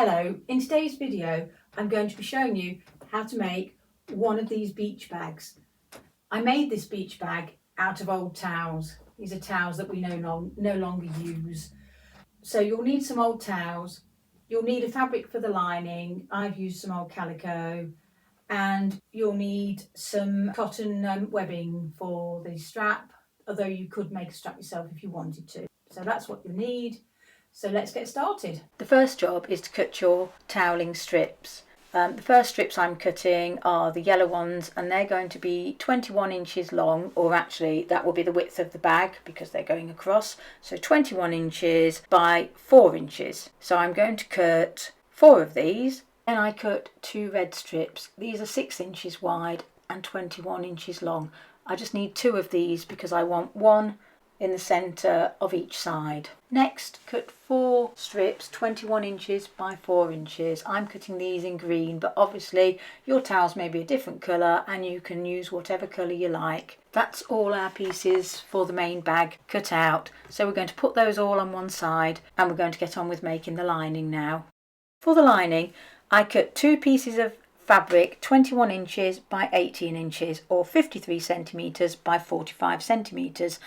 Hello, in today's video I'm going to be showing you how to make one of these beach bags. I made this beach bag out of old towels. These are towels that we no longer use. So you'll need some old towels, you'll need a fabric for the lining, I've used some old calico, and you'll need some cotton webbing for the strap, although you could make a strap yourself if you wanted to. So that's what you need. So let's get started. The first job is to cut your toweling strips. The first strips I'm cutting are the yellow ones, and they're going to be 21 inches long, or actually that will be the width of the bag because they're going across. So 21 inches by 4 inches. So I'm going to cut 4 of these. Then I cut 2 red strips. These are 6 inches wide and 21 inches long. I just need 2 of these because I want one in the centre of each side. Next, cut 4 strips 21 inches by 4 inches. I'm cutting these in green, but obviously your towels may be a different colour and you can use whatever colour you like. That's all our pieces for the main bag cut out. So we're going to put those all on one side and we're going to get on with making the lining now. For the lining, I cut 2 pieces of fabric 21 inches by 18 inches or 53 centimetres by 45 centimetres.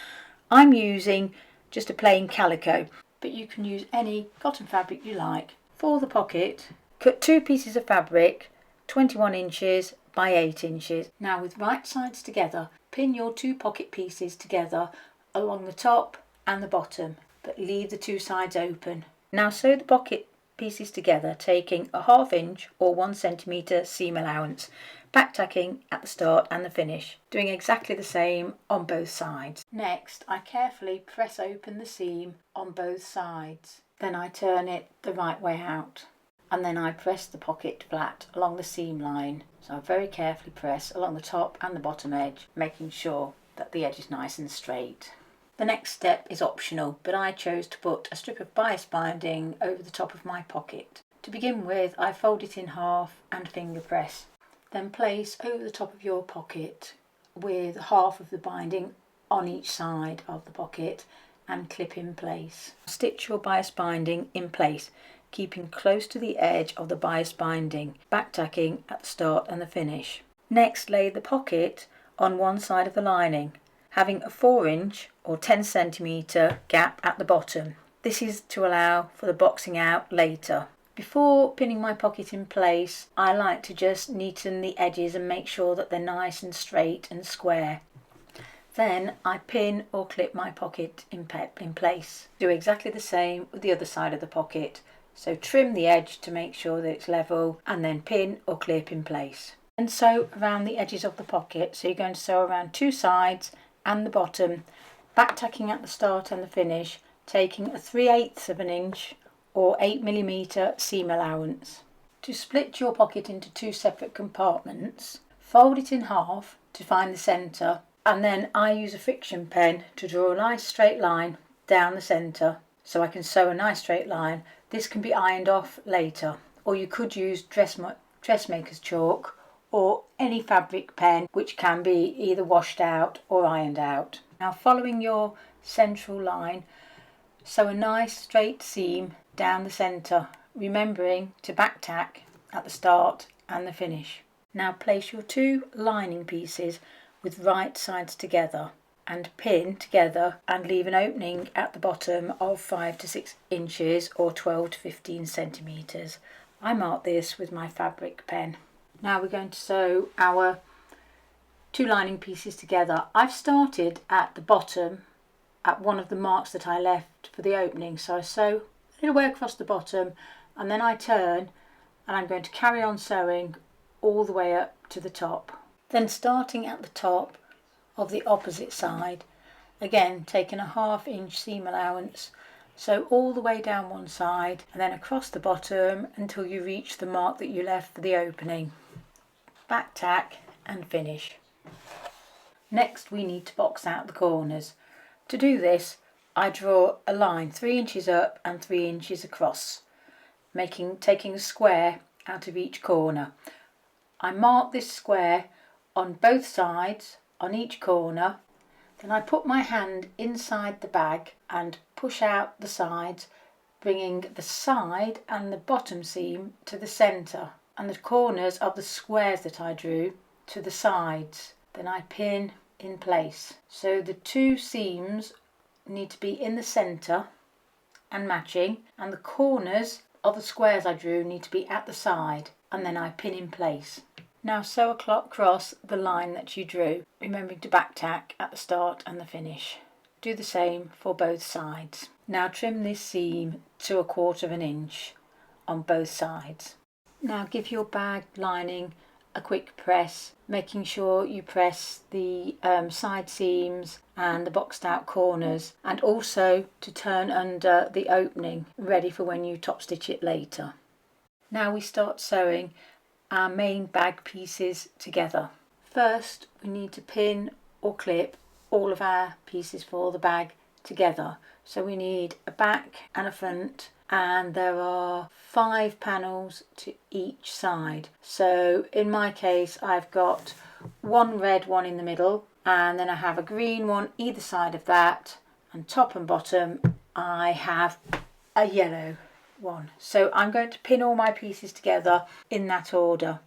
I'm using just a plain calico, but you can use any cotton fabric you like. For the pocket, cut 2 pieces of fabric 21 inches by 8 inches. Now with right sides together, pin your 2 pocket pieces together along the top and the bottom, but leave the 2 sides open. Now sew the pocket pieces together, taking a 1/2 inch or 1 centimetre seam allowance, backtacking at the start and the finish, doing exactly the same on both sides. Next, I carefully press open the seam on both sides. Then I turn it the right way out, and then I press the pocket flat along the seam line. So I very carefully press along the top and the bottom edge, making sure that the edge is nice and straight. The next step is optional, but I chose to put a strip of bias binding over the top of my pocket. To begin with, I fold it in half and finger press. Then place over the top of your pocket with half of the binding on each side of the pocket and clip in place. Stitch your bias binding in place, keeping close to the edge of the bias binding, backtacking at the start and the finish. Next, lay the pocket on one side of the lining, having a 4 inch or 10 centimetre gap at the bottom. This is to allow for the boxing out later. Before pinning my pocket in place, I like to just neaten the edges and make sure that they're nice and straight and square. Then I pin or clip my pocket in place. Do exactly the same with the other side of the pocket. So trim the edge to make sure that it's level and then pin or clip in place. And sew around the edges of the pocket. So you're going to sew around 2 sides and the bottom, backtacking at the start and the finish, taking a 3/8 of an inch or 8mm seam allowance. To split your pocket into 2 separate compartments, fold it in half to find the centre, and then I use a friction pen to draw a nice straight line down the centre so I can sew a nice straight line. This can be ironed off later, or you could use dressmaker's chalk or any fabric pen which can be either washed out or ironed out. Now following your central line, sew a nice straight seam down the centre, remembering to bacttack at the start and the finish. Now place your 2 lining pieces with right sides together and pin together and leave an opening at the bottom of 5 to 6 inches or 12 to 15 centimetres. I mark this with my fabric pen. Now we're going to sew our 2 lining pieces together. I've started at the bottom at one of the marks that I left for the opening, so I sew a little way across the bottom and then I turn and I'm going to carry on sewing all the way up to the top. Then starting at the top of the opposite side, again taking a 1/2 inch seam allowance, sew all the way down one side and then across the bottom until you reach the mark that you left for the opening. Bacttack and finish. Next we need to box out the corners. To do this, I draw a line 3 inches up and 3 inches across, taking a square out of each corner. I mark this square on both sides on each corner. Then I put my hand inside the bag and push out the sides, bringing the side and the bottom seam to the centre and the corners of the squares that I drew to the sides. Then I pin in place. So the two seams need to be in the centre and matching, and the corners of the squares I drew need to be at the side, and then I pin in place. Now sew across the line that you drew, remembering to back tack at the start and the finish. Do the same for both sides. Now trim this seam to 1/4 inch on both sides. Now give your bag lining a quick press, making sure you press the side seams and the boxed out corners, and also to turn under the opening, ready for when you top stitch it later. Now we start sewing our main bag pieces together. First we need to pin or clip all of our pieces for the bag together. So we need a back and a front, and there are 5 panels to each side. So in my case I've got one red one in the middle, and then I have a green one either side of that, and top and bottom I have a yellow one. So I'm going to pin all my pieces together in that order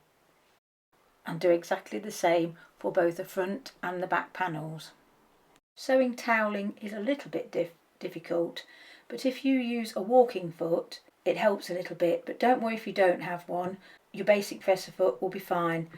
and do exactly the same for both the front and the back panels. Sewing toweling is a little bit difficult, but if you use a walking foot it helps a little bit, but don't worry if you don't have one, your basic presser foot will be fine.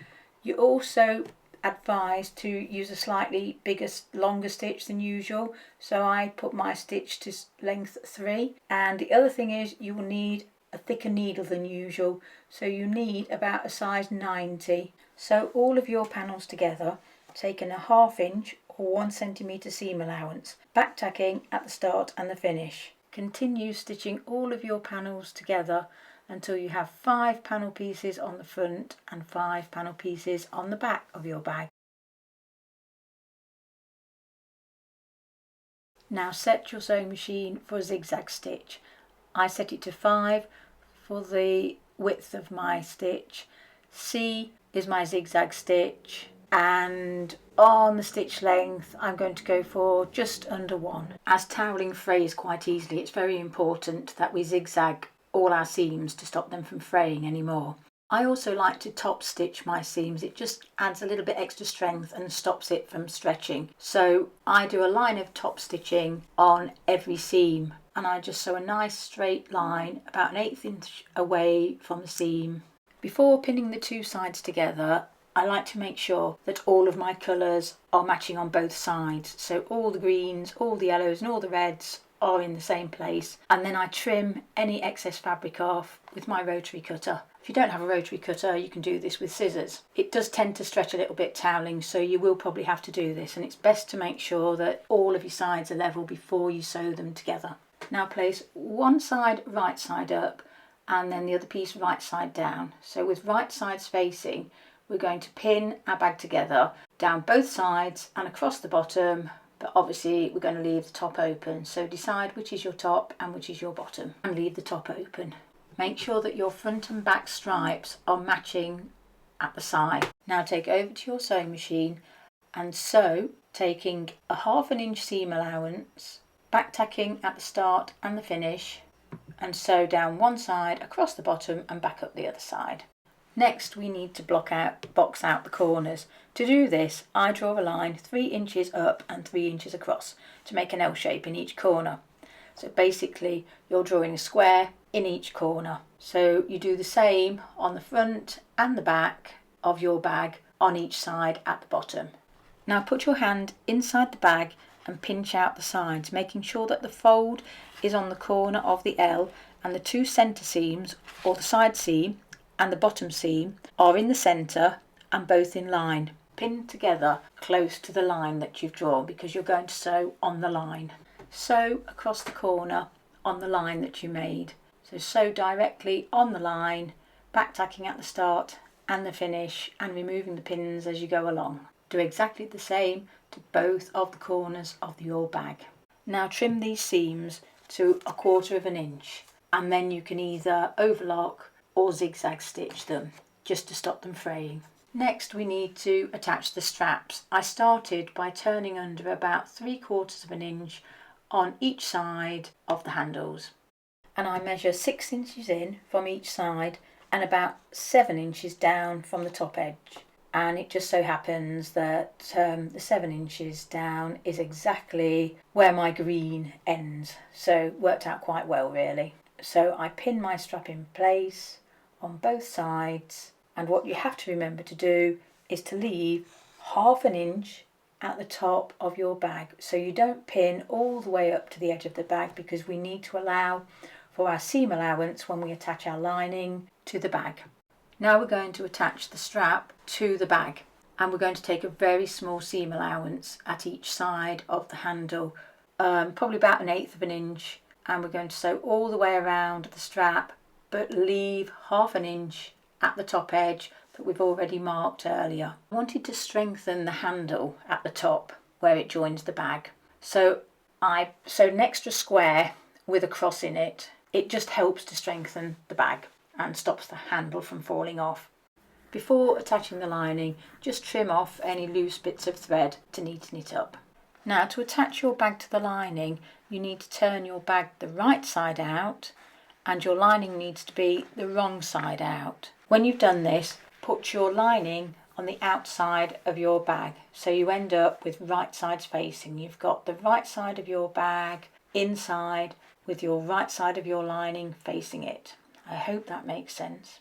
You also advised to use a slightly bigger, longer stitch than usual, so I put my stitch to length 3. And the other thing is you will need a thicker needle than usual, so you need about a size 90. So all of your panels together, taking a 1/2 inch or 1 centimetre seam allowance, back tacking at the start and the finish. Continue stitching all of your panels together until you have 5 panel pieces on the front and 5 panel pieces on the back of your bag. Now set your sewing machine for a zigzag stitch. I set it to 5 for the width of my stitch. C is my zigzag stitch, and on the stitch length I'm going to go for just under 1. As toweling frays quite easily, it's very important that we zigzag all our seams to stop them from fraying anymore. I also like to top stitch my seams. It just adds a little bit extra strength and stops it from stretching. So I do a line of top stitching on every seam, and I just sew a nice straight line about 1/8 inch away from the seam. Before pinning the two sides together, I like to make sure that all of my colours are matching on both sides. So all the greens, all the yellows and all the reds are in the same place, and then I trim any excess fabric off with my rotary cutter. If you don't have a rotary cutter, you can do this with scissors. It does tend to stretch a little bit toweling, so you will probably have to do this, and it's best to make sure that all of your sides are level before you sew them together. Now place one side right side up and then the other piece right side down. So with right sides facing, we're going to pin our bag together down both sides and across the bottom, but obviously we're going to leave the top open. So decide which is your top and which is your bottom, and leave the top open. Make sure that your front and back stripes are matching at the side. Now take over to your sewing machine and sew, taking a 1/2 inch seam allowance, back tacking at the start and the finish, and sew down one side across the bottom and back up the other side. Next we need to box out the corners. To do this, I draw a line 3 inches up and 3 inches across to make an L shape in each corner. So basically you're drawing a square in each corner. So you do the same on the front and the back of your bag on each side at the bottom. Now put your hand inside the bag and pinch out the sides, making sure that the fold is on the corner of the L and the two centre seams, or the side seam and the bottom seam, are in the centre and both in line. Pin together close to the line that you've drawn because you're going to sew on the line. Sew across the corner on the line that you made. So sew directly on the line, back tacking at the start and the finish and removing the pins as you go along. Do exactly the same to both of the corners of your bag. Now trim these seams to 1/4 inch, and then you can either overlock or zigzag stitch them just to stop them fraying. Next we need to attach the straps. I started by turning under about 3/4 inch on each side of the handles. and I measure 6 inches in from each side and about 7 inches down from the top edge. And it just so happens that the 7 inches down is exactly where my green ends, so it worked out quite well really. So I pin my strap in place on both sides, and what you have to remember to do is to leave half an inch at the top of your bag, so you don't pin all the way up to the edge of the bag, because we need to allow for our seam allowance when we attach our lining to the bag. Now we're going to attach the strap to the bag, and we're going to take a very small seam allowance at each side of the handle, probably about 1/8 of an inch, and we're going to sew all the way around the strap, but leave half an inch at the top edge that we've already marked earlier. I wanted to strengthen the handle at the top where it joins the bag, so I sewed an extra square with a cross in it. It just helps to strengthen the bag and stops the handle from falling off. Before attaching the lining, just trim off any loose bits of thread to neaten it up. Now, to attach your bag to the lining, you need to turn your bag the right side out, and your lining needs to be the wrong side out. When you've done this, put your lining on the outside of your bag, so you end up with right sides facing. You've got the right side of your bag inside with your right side of your lining facing it. I hope that makes sense.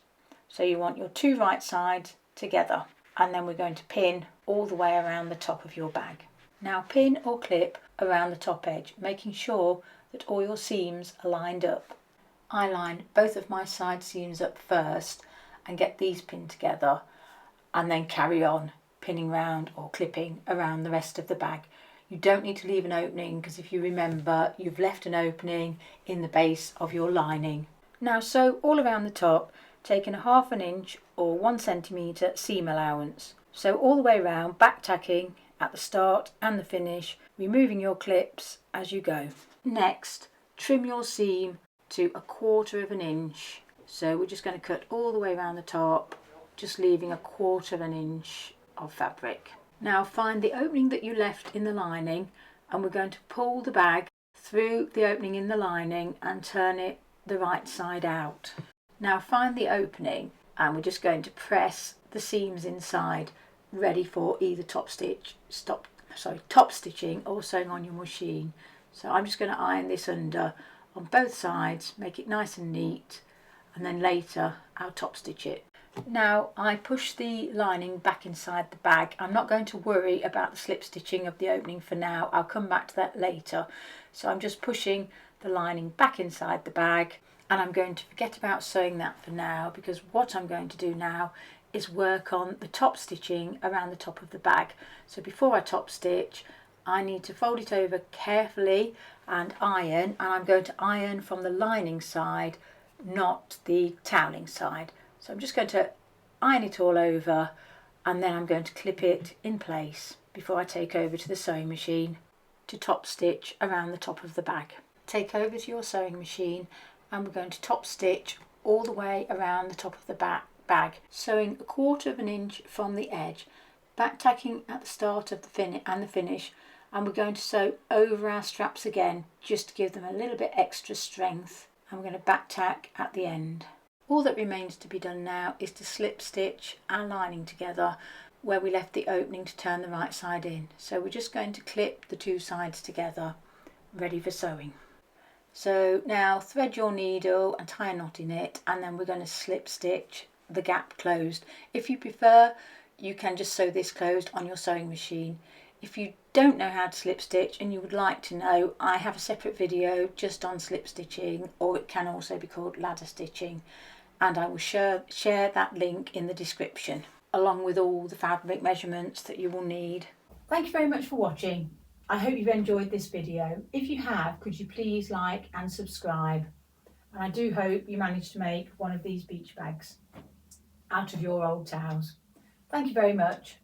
So you want your two right sides together, and then we're going to pin all the way around the top of your bag. Now pin or clip around the top edge, making sure that all your seams are lined up. I line both of my side seams up first and get these pinned together, and then carry on pinning round or clipping around the rest of the bag. You don't need to leave an opening, because if you remember, you've left an opening in the base of your lining. Now sew all around the top, taking a half an inch or 1 centimetre seam allowance. Sew all the way around, back tacking at the start and the finish, removing your clips as you go. Next, trim your seam to 1/4 of an inch. So we're just going to cut all the way around the top, just leaving 1/4 of an inch of fabric. Now find the opening that you left in the lining, and we're going to pull the bag through the opening in the lining and turn it the right side out. Now find the opening, and we're just going to press the seams inside, ready for either top stitching or sewing on your machine. So I'm just going to iron this under on both sides, make it nice and neat, and then later I'll top stitch it. Now I push the lining back inside the bag. I'm not going to worry about the slip stitching of the opening for now. I'll come back to that later. So I'm just pushing the lining back inside the bag, and I'm going to forget about sewing that for now, because what I'm going to do now is work on the top stitching around the top of the bag. So before I top stitch, I need to fold it over carefully and iron, and I'm going to iron from the lining side, not the toweling side. So I'm just going to iron it all over, and then I'm going to clip it in place before I take over to the sewing machine to top stitch around the top of the bag. Take over to your sewing machine, and we're going to top stitch all the way around the top of the bag, sewing 1/4 of an inch from the edge, back tacking at the start of the finish, and we're going to sew over our straps again just to give them a little bit extra strength, and we're going to back tack at the end. All that remains to be done now is to slip stitch our lining together where we left the opening to turn the right side in. So we're just going to clip the two sides together, ready for sewing. So now thread your needle and tie a knot in it, and then we're going to slip stitch the gap closed. If you prefer, you can just sew this closed on your sewing machine. If you don't know how to slip stitch and you would like to know, I have a separate video just on slip stitching, or it can also be called ladder stitching, and I will share that link in the description, along with all the fabric measurements that you will need. Thank you very much for watching. I hope you've enjoyed this video. If you have, could you please like and subscribe? And I do hope you managed to make one of these beach bags out of your old towels. Thank you very much.